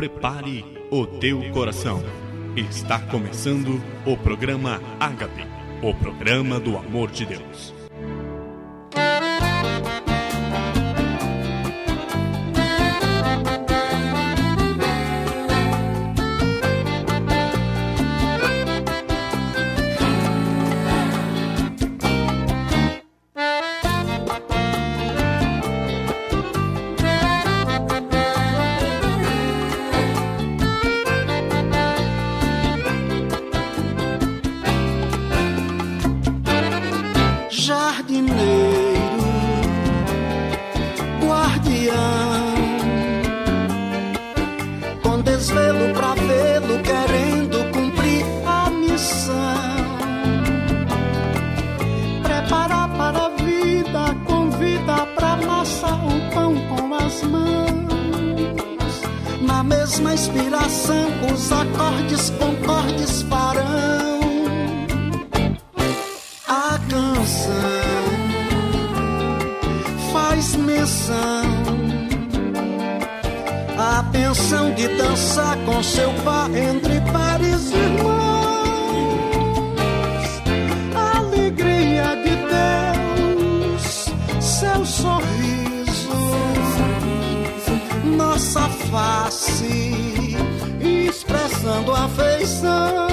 prepare o teu coração. Está começando o programa Ágape, o programa do amor de Deus. Inspiração, os acordes concordes farão a canção, faz menção a pensão de dançar com seu pai entre pares irmãos, a alegria de Deus, seu sorriso, nossa face expressando afeição.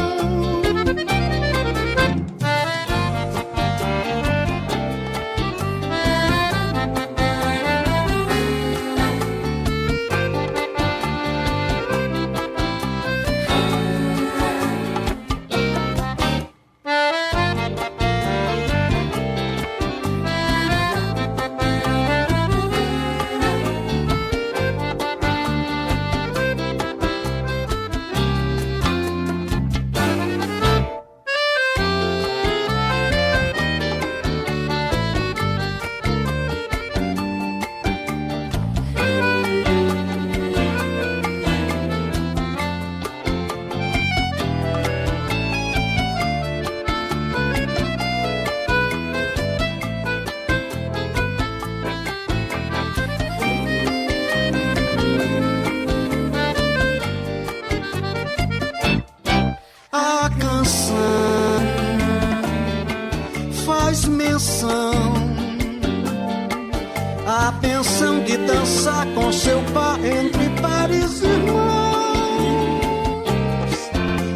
A pensão de dançar com seu pai entre pares irmãos,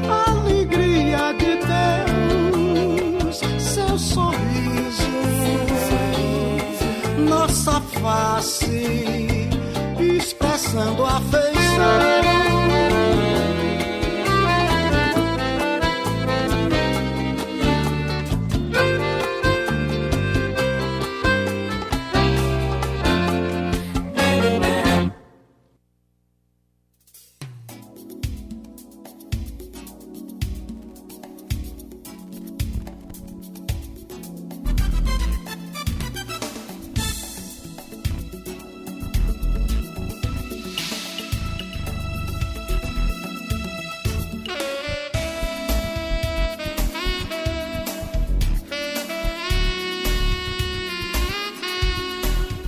a alegria de Deus, seu sorriso, nossa face expressando afeição.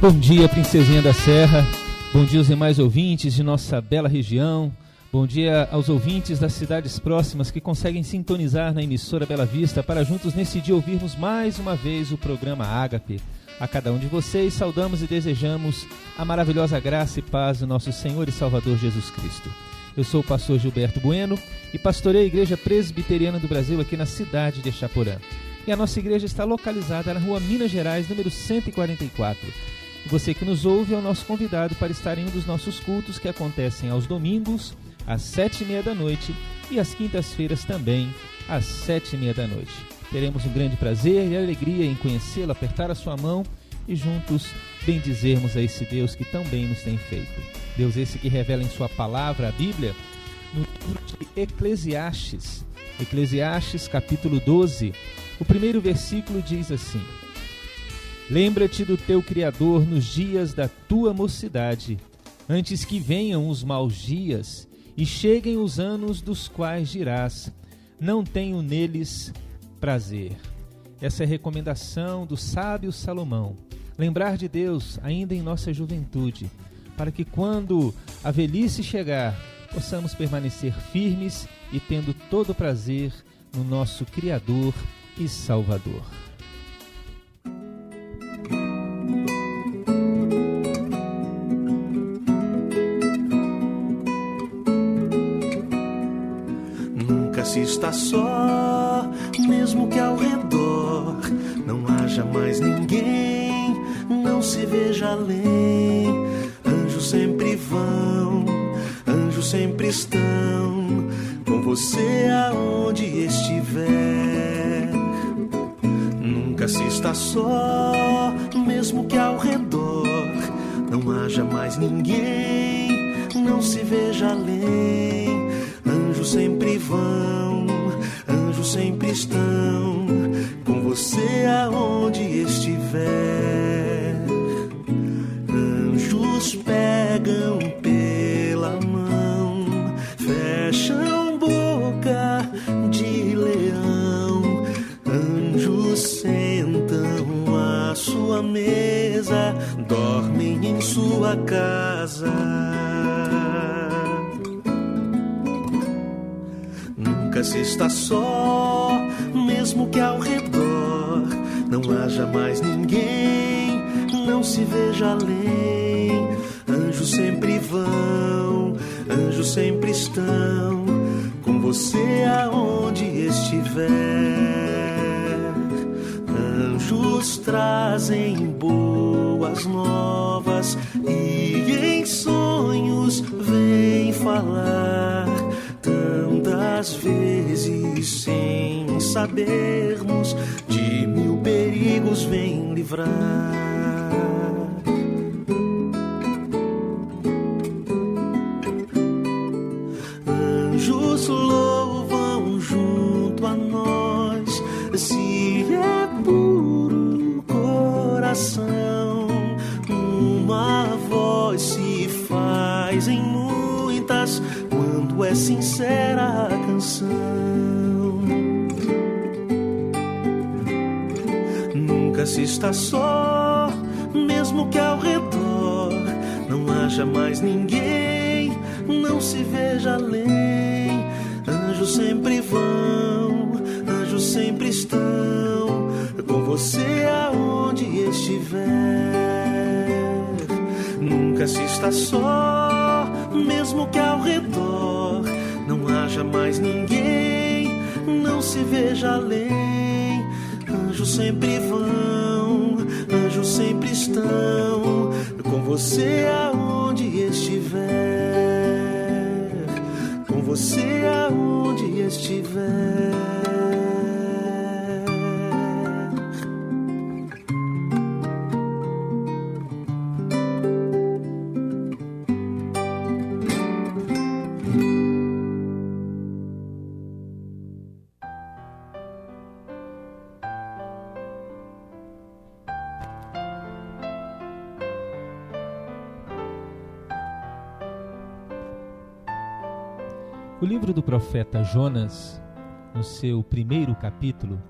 Bom dia, Princesinha da Serra. Bom dia aos demais ouvintes de nossa bela região. Bom dia aos ouvintes das cidades próximas que conseguem sintonizar na emissora Bela Vista para juntos nesse dia ouvirmos mais uma vez o programa Ágape. A cada um de vocês saudamos e desejamos a maravilhosa graça e paz do nosso Senhor e Salvador Jesus Cristo. Eu sou o pastor Gilberto Bueno e pastoreio a Igreja Presbiteriana do Brasil aqui na cidade de Exaporã. E a nossa igreja está localizada na rua Minas Gerais, número 144. E você que nos ouve é o nosso convidado para estar em um dos nossos cultos que acontecem aos domingos, às 7h30 da noite e às quintas-feiras também, às 7h30 da noite. Teremos um grande prazer e alegria em conhecê-lo, apertar a sua mão e juntos bendizermos a esse Deus que tão bem nos tem feito. Deus esse que revela em sua palavra, a Bíblia, no livro de Eclesiastes, capítulo 12, o primeiro versículo diz assim: Lembra-te do teu Criador nos dias da tua mocidade, antes que venham os maus dias e cheguem os anos dos quais dirás, não tenho neles prazer. Essa é a recomendação do sábio Salomão. Lembrar de Deus ainda em nossa juventude, para que quando a velhice chegar, possamos permanecer firmes e tendo todo o prazer no nosso Criador e Salvador. Nunca se está só, mesmo que ao redor não haja mais ninguém, não se veja além. Anjos sempre vão, anjos sempre estão com você aonde estiver. Nunca se está só, mesmo que ao redor não haja mais ninguém, não se veja além. Anjos sempre vão, anjos sempre estão com você aonde estiver. Anjos pegam pela mão, fecham boca de leão. Anjos sentam à sua mesa, dormem em sua casa. Nunca se está só, mesmo que ao redor não haja mais ninguém, não se veja além. Anjos sempre vão, anjos sempre estão com você aonde estiver. Anjos trazem boas novas e em sonhos vêm falar. Tantas vezes sem sabermos, de mil perigos vem livrar. Anjos louvam junto a nós, se é puro coração. Uma voz se faz em muitas quando é sincera a canção. Nunca se está só, mesmo que ao redor não haja mais ninguém, não se veja além. Anjos sempre vão, anjos sempre estão com você aonde estiver. Nunca se está só, mesmo que ao redor não haja mais ninguém, não se veja além. Anjos sempre vão, anjos sempre estão com você aonde estiver. Com você aonde estiver. O livro do profeta Jonas, no seu primeiro capítulo,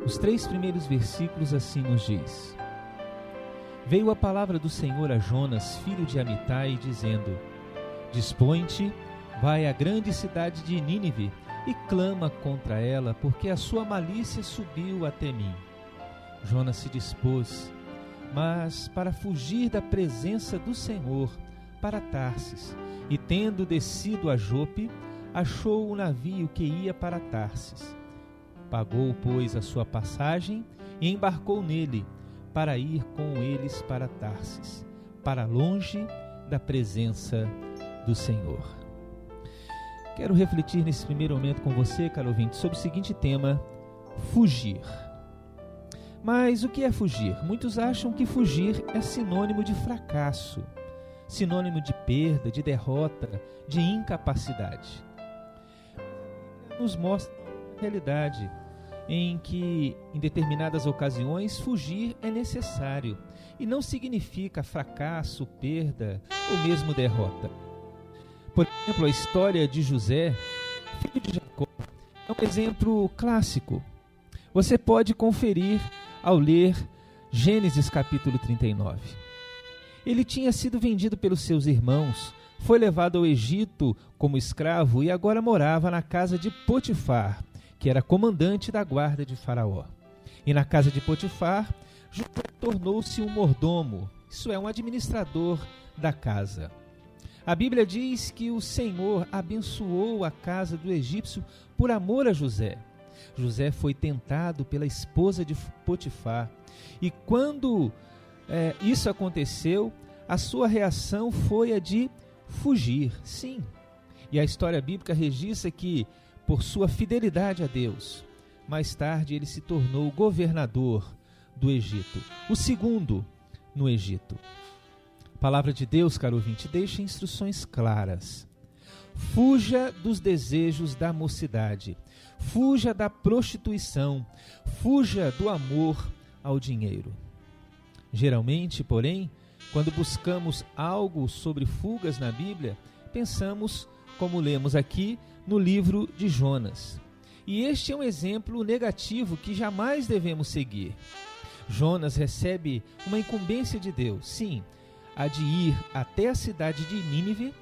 os 3 primeiros versículos assim nos diz: Veio a palavra do Senhor a Jonas, filho de Amitai, dizendo: Dispõe-te, vai à grande cidade de Nínive e clama contra ela, porque a sua malícia subiu até mim. Jonas se dispôs, mas para fugir da presença do Senhor, para Tarsis, e tendo descido a Jope, achou o navio que ia para Tarsis. Pagou, pois, a sua passagem e embarcou nele, para ir com eles para Tarsis, para longe da presença do Senhor. Quero refletir nesse primeiro momento com você, caro ouvinte, sobre o seguinte tema: fugir. Mas o que é fugir? Muitos acham que fugir é sinônimo de fracasso, sinônimo de perda, de derrota, de incapacidade. Nos mostra a realidade em que, em determinadas ocasiões, fugir é necessário e não significa fracasso, perda ou mesmo derrota. Por exemplo, a história de José, filho de Jacó, é um exemplo clássico. Você pode conferir ao ler Gênesis capítulo 39. Ele tinha sido vendido pelos seus irmãos, foi levado ao Egito como escravo e agora morava na casa de Potifar, que era comandante da guarda de Faraó. E na casa de Potifar, José tornou-se um mordomo, isso é, um administrador da casa. A Bíblia diz que o Senhor abençoou a casa do egípcio por amor a José. José foi tentado pela esposa de Potifar e quando isso aconteceu, a sua reação foi a de fugir, sim. E a história bíblica registra que, por sua fidelidade a Deus, mais tarde ele se tornou governador do Egito, o segundo no Egito. A palavra de Deus, caro ouvinte, deixa instruções claras. Fuja dos desejos da mocidade, fuja da prostituição, fuja do amor ao dinheiro. Geralmente, porém, quando buscamos algo sobre fugas na Bíblia, pensamos, como lemos aqui, no livro de Jonas. E este é um exemplo negativo que jamais devemos seguir. Jonas recebe uma incumbência de Deus, sim, a de ir até a cidade de Nínive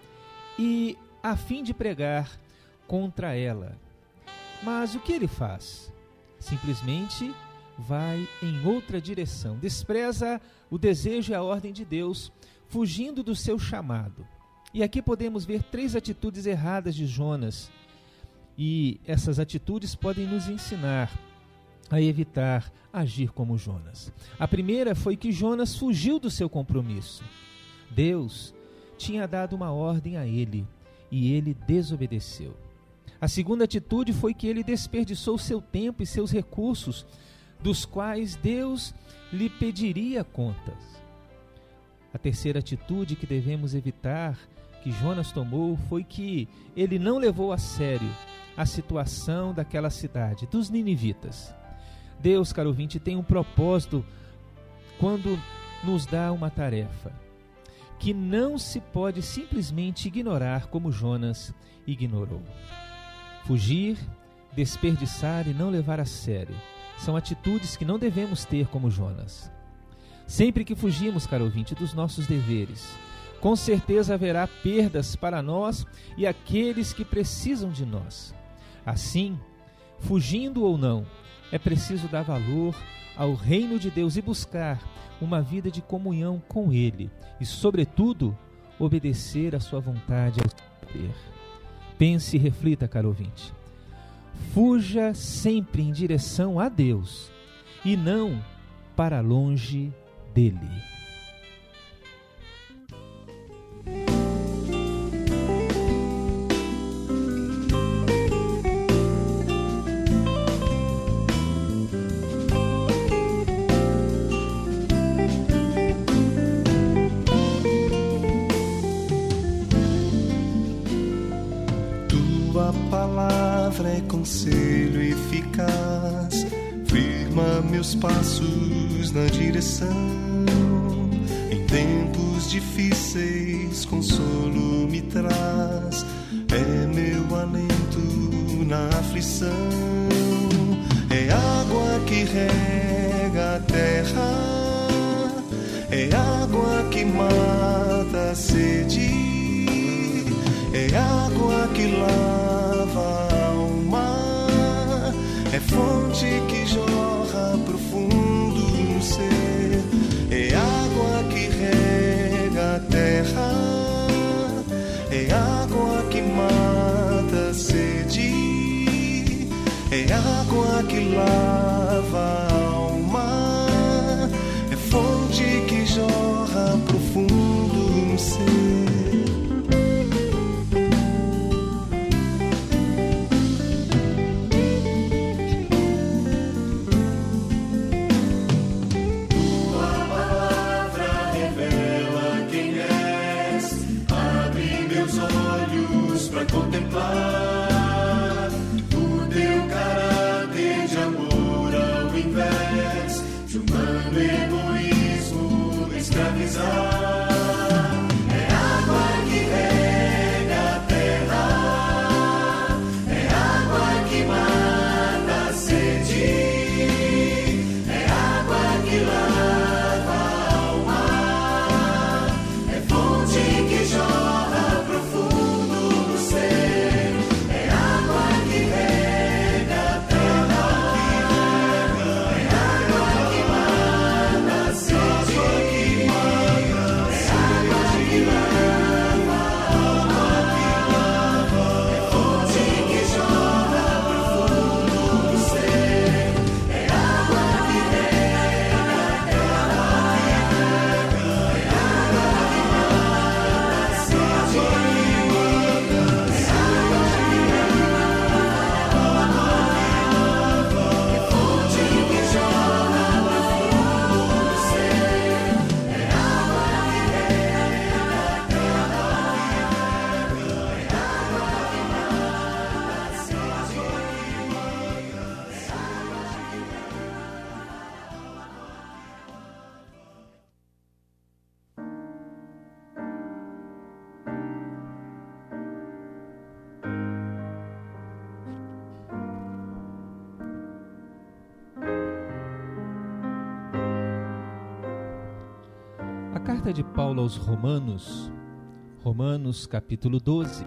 e a fim de pregar contra ela. Mas o que ele faz? Simplesmente vai em outra direção, despreza o desejo e a ordem de Deus, fugindo do seu chamado. E aqui podemos ver 3 atitudes erradas de Jonas, e essas atitudes podem nos ensinar a evitar agir como Jonas. A primeira foi que Jonas fugiu do seu compromisso. Deus tinha dado uma ordem a ele, e ele desobedeceu. A segunda atitude foi que ele desperdiçou seu tempo e seus recursos, dos quais Deus lhe pediria contas. A terceira atitude que devemos evitar, que Jonas tomou, foi que ele não levou a sério a situação daquela cidade, dos ninivitas. Deus, caro ouvinte, tem um propósito quando nos dá uma tarefa, que não se pode simplesmente ignorar como Jonas ignorou. Fugir, desperdiçar e não levar a sério são atitudes que não devemos ter como Jonas. Sempre que fugimos, caro ouvinte, dos nossos deveres, com certeza haverá perdas para nós e aqueles que precisam de nós. Assim, fugindo ou não, é preciso dar valor ao reino de Deus e buscar uma vida de comunhão com Ele e, sobretudo, obedecer à sua vontade e ao seu poder. Pense e reflita, caro ouvinte. Fuja sempre em direção a Deus e não para longe dele. Tua palavra é conselho eficaz, firma meus passos na direção. Em tempos difíceis, consolo me traz, é meu alento na aflição. É água que rega a terra, é água que mata a sede. É água que lava a alma, é fonte que jorra profundo no ser. É água que rega a terra, é água que mata a sede. É água que lava a alma, é fonte que jorra profundo no ser. Contemplar o teu caráter de amor A carta de Paulo aos Romanos, Romanos capítulo 12,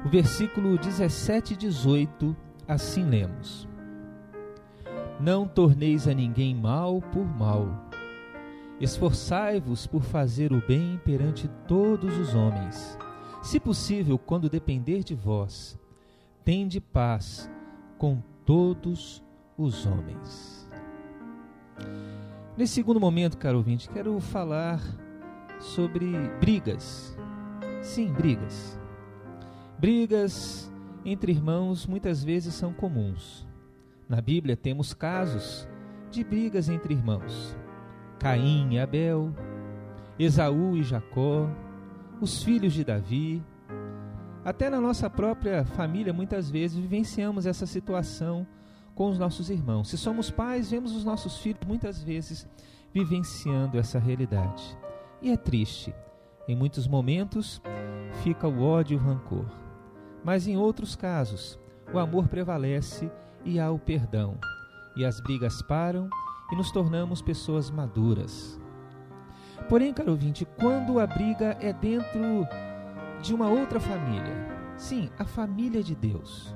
o versículo 17 e 18, assim lemos: Não torneis a ninguém mal por mal, esforçai-vos por fazer o bem perante todos os homens. Se possível, quando depender de vós, tende paz com todos os homens. Nesse segundo momento, caro ouvinte, quero falar sobre brigas. Sim, brigas. Brigas entre irmãos muitas vezes são comuns. Na Bíblia temos casos de brigas entre irmãos. Caim e Abel, Esaú e Jacó, os filhos de Davi. Até na nossa própria família, muitas vezes, vivenciamos essa situação com os nossos irmãos. Se somos pais, vemos os nossos filhos, muitas vezes, vivenciando essa realidade. E é triste. Em muitos momentos, fica o ódio e o rancor. Mas em outros casos, o amor prevalece e há o perdão. E as brigas param e nos tornamos pessoas maduras. Porém, caro ouvinte, quando a briga é dentro de uma outra família, sim, a família de Deus.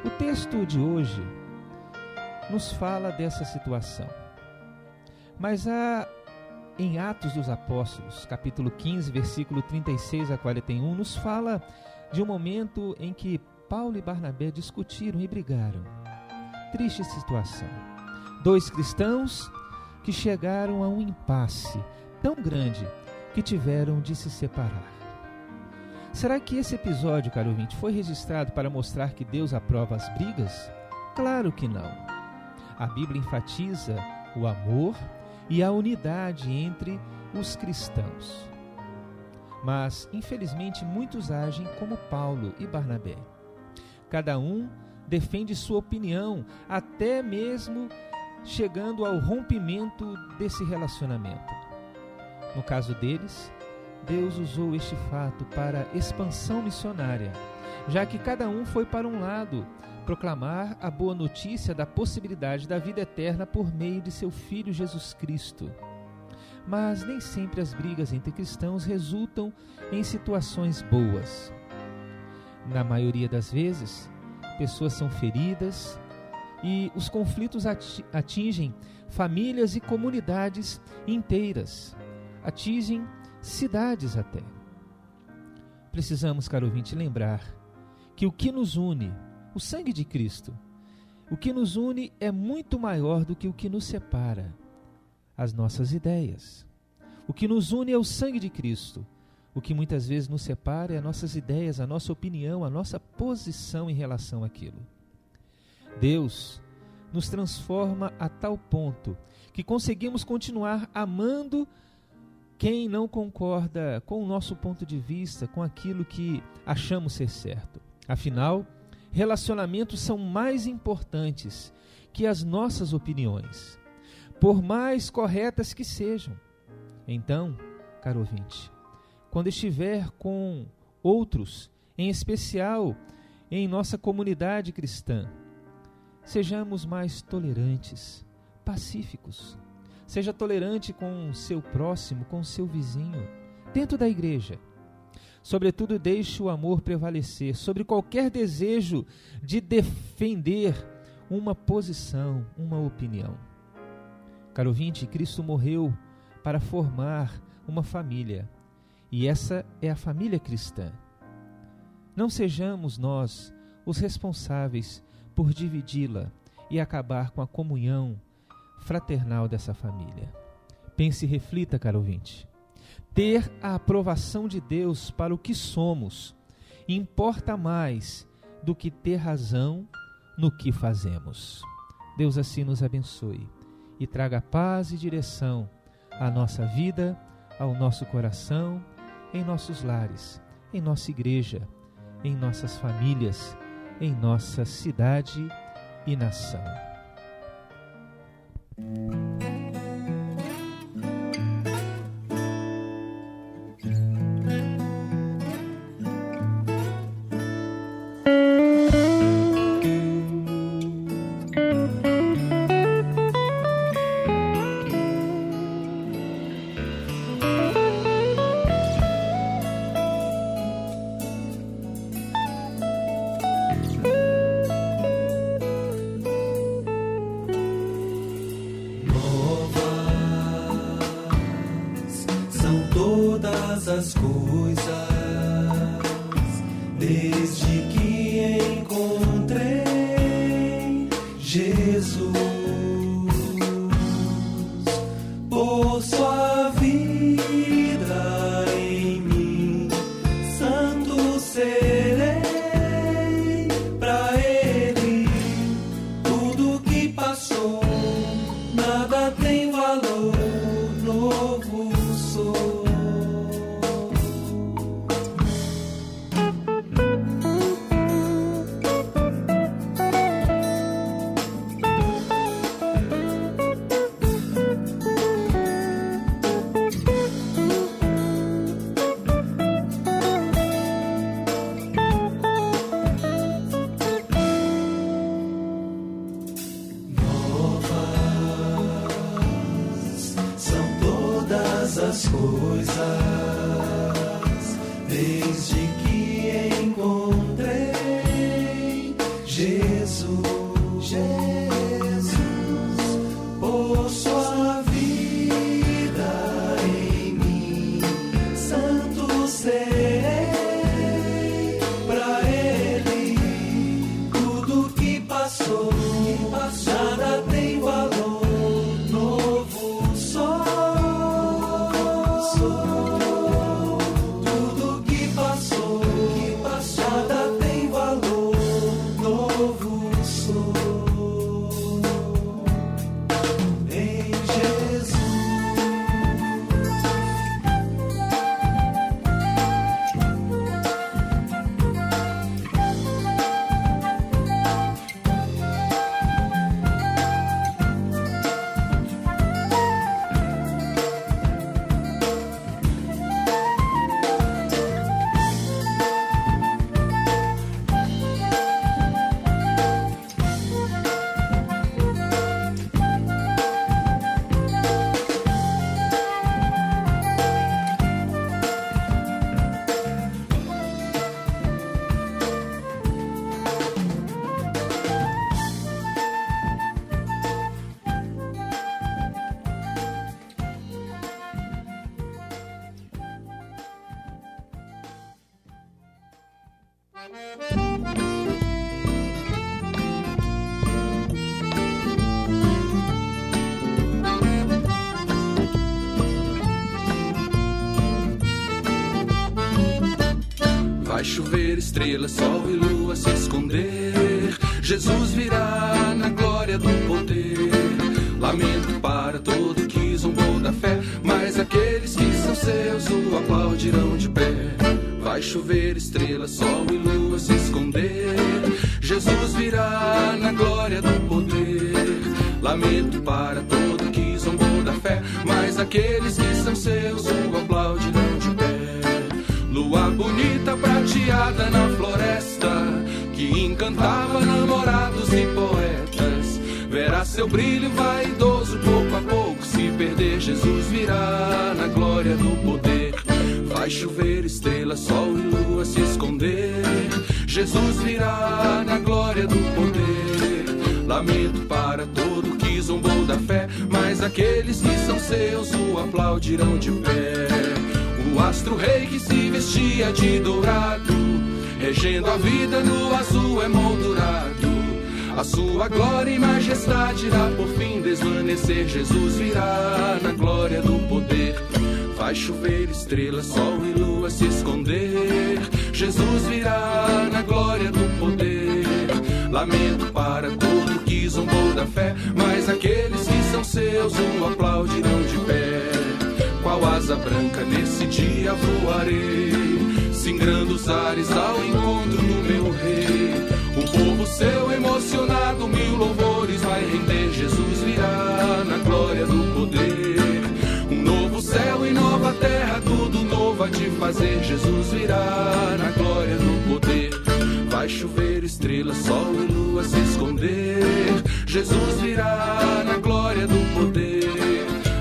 O texto de hoje nos fala dessa situação. Mas em Atos dos Apóstolos, capítulo 15, versículo 36 a 41, nos fala de um momento em que Paulo e Barnabé discutiram e brigaram. Triste situação. 2 cristãos que chegaram a um impasse tão grande que tiveram de se separar. Será que esse episódio, caro ouvinte, foi registrado para mostrar que Deus aprova as brigas? Claro que não. A Bíblia enfatiza o amor e a unidade entre os cristãos. Mas, infelizmente, muitos agem como Paulo e Barnabé. Cada um defende sua opinião, até mesmo chegando ao rompimento desse relacionamento. No caso deles, Deus usou este fato para expansão missionária, já que cada um foi para um lado proclamar a boa notícia da possibilidade da vida eterna por meio de seu Filho Jesus Cristo. Mas nem sempre as brigas entre cristãos resultam em situações boas. Na maioria das vezes, pessoas são feridas e os conflitos atingem famílias e comunidades inteiras, atingem cidades até. Precisamos, caro ouvinte, lembrar que o que nos une, o sangue de Cristo, o que nos une é muito maior do que o que nos separa, as nossas ideias. O que nos une é o sangue de Cristo. O que muitas vezes nos separa é as nossas ideias, a nossa opinião, a nossa posição em relação àquilo. Deus nos transforma a tal ponto que conseguimos continuar amando quem não concorda com o nosso ponto de vista, com aquilo que achamos ser certo. Afinal, relacionamentos são mais importantes que as nossas opiniões, por mais corretas que sejam. Então, caro ouvinte, quando estiver com outros, em especial em nossa comunidade cristã, sejamos mais tolerantes, pacíficos. Seja tolerante com o seu próximo, com o seu vizinho, dentro da igreja. Sobretudo, deixe o amor prevalecer sobre qualquer desejo de defender uma posição, uma opinião. Caro ouvinte, Cristo morreu para formar uma família, e essa é a família cristã. Não sejamos nós os responsáveis por dividi-la e acabar com a comunhão fraternal dessa família. Pense e reflita, caro ouvinte. Ter a aprovação de Deus para o que somos importa mais do que ter razão no que fazemos. Deus assim nos abençoe e traga paz e direção à nossa vida, ao nosso coração, em nossos lares, em nossa igreja, em nossas famílias, em nossa cidade e nação. todas as coisas, desde que encontrei Jesus. Por sua vida em mim, santo serei pra Ele. Tudo que passou, nada tem valor, novo sou. As coisas, desde que encontrei Jesus, por sua vida em mim, santo serei pra Ele. Tudo que passou, nada tem valor, novo sou. Vai chover estrelas, sol e lua se esconder. Jesus virá na glória do poder. Lamento para todo que zombou da fé, mas aqueles que são seus o aplaudirão de pé. Vai chover estrelas, sol e lua se esconder. Jesus virá na glória do poder. Lamento para todo que zombou da fé, mas aqueles que são seus o aplaudirão de pé. Lua bonita prateada na floresta, que encantava namorados e poetas, verá seu brilho vaidoso pouco a pouco se perder. Jesus virá na glória do poder. Vai chover estrelas, sol e lua se esconder. Jesus virá na glória do poder. Lamento para todo que zombou da fé, mas aqueles que são seus o aplaudirão de pé. O astro-rei que se vestia de dourado, regendo a vida no azul emoldurado, a sua glória e majestade irá por fim desvanecer. Jesus virá na glória do poder. Vai chover estrelas, sol e lua se esconder. Jesus virá na glória do poder. Lamento para todo que zombou da fé, mas aqueles que são seus o aplaudirão de pé. Qual asa branca nesse dia voarei, singrando os ares ao encontro do meu rei. O povo seu emocionado mil louvores vai render. Jesus virá na glória do poder. Um novo céu e nova terra, tudo novo há de fazer. Jesus virá na glória do poder. Vai chover estrelas, sol e lua se esconder. Jesus virá na glória do poder.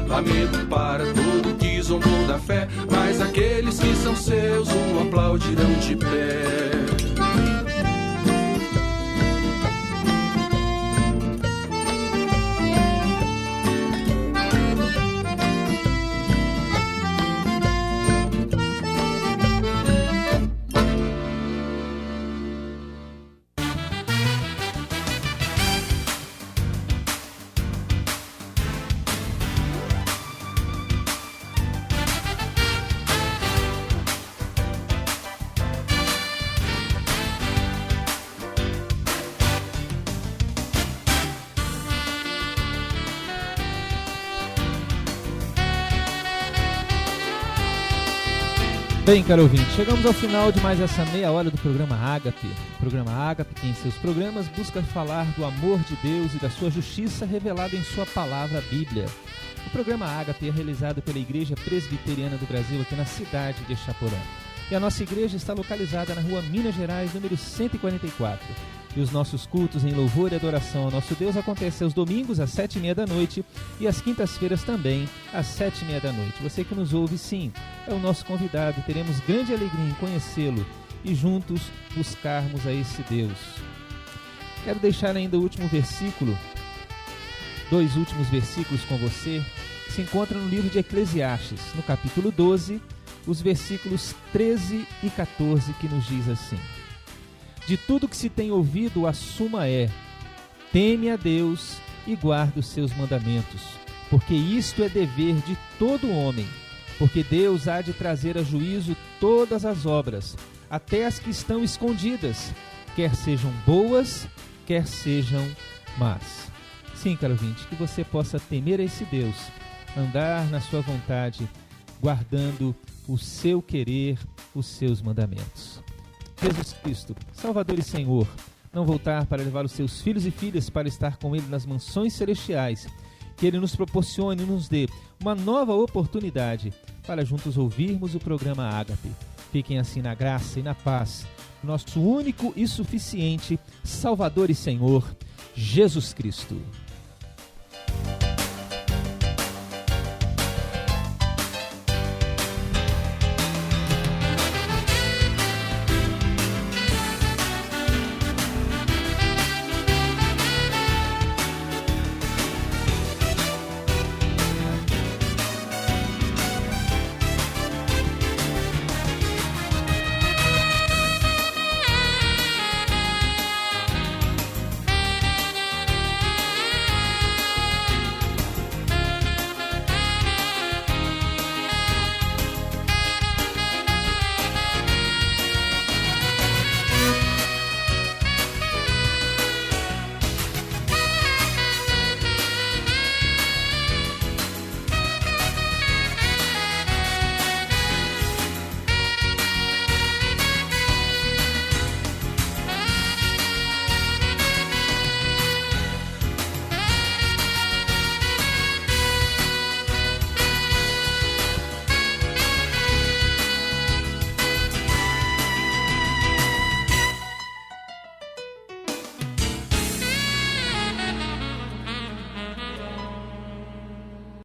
Lamento para todo que zombou da fé, mas aqueles que são seus o aplaudirão de pé. Bem, caro ouvinte, chegamos ao final de mais essa meia hora do programa Ágape. O programa Ágape, que em seus programas busca falar do amor de Deus e da sua justiça revelada em sua palavra, a Bíblia. O programa Ágape é realizado pela Igreja Presbiteriana do Brasil, aqui na cidade de Exaporã. E a nossa igreja está localizada na rua Minas Gerais, número 144. E os nossos cultos em louvor e adoração ao nosso Deus acontecem aos domingos às 7h30 da noite e às quintas-feiras também às 7h30 da noite. Você que nos ouve, sim, é o nosso convidado e teremos grande alegria em conhecê-lo e juntos buscarmos a esse Deus. Quero deixar ainda o último versículo, 2 últimos versículos com você, que se encontram no livro de Eclesiastes, no capítulo 12, os versículos 13 e 14, que nos diz assim: de tudo que se tem ouvido, a suma é: teme a Deus e guarda os seus mandamentos, porque isto é dever de todo homem, porque Deus há de trazer a juízo todas as obras, até as que estão escondidas, quer sejam boas, quer sejam más. Sim, caro ouvinte, que você possa temer a esse Deus, andar na sua vontade, guardando o seu querer, os seus mandamentos. Jesus Cristo, Salvador e Senhor, não voltar para levar os seus filhos e filhas para estar com Ele nas mansões celestiais, que Ele nos proporcione e nos dê uma nova oportunidade para juntos ouvirmos o programa Ágape. Fiquem assim na graça e na paz, nosso único e suficiente Salvador e Senhor, Jesus Cristo.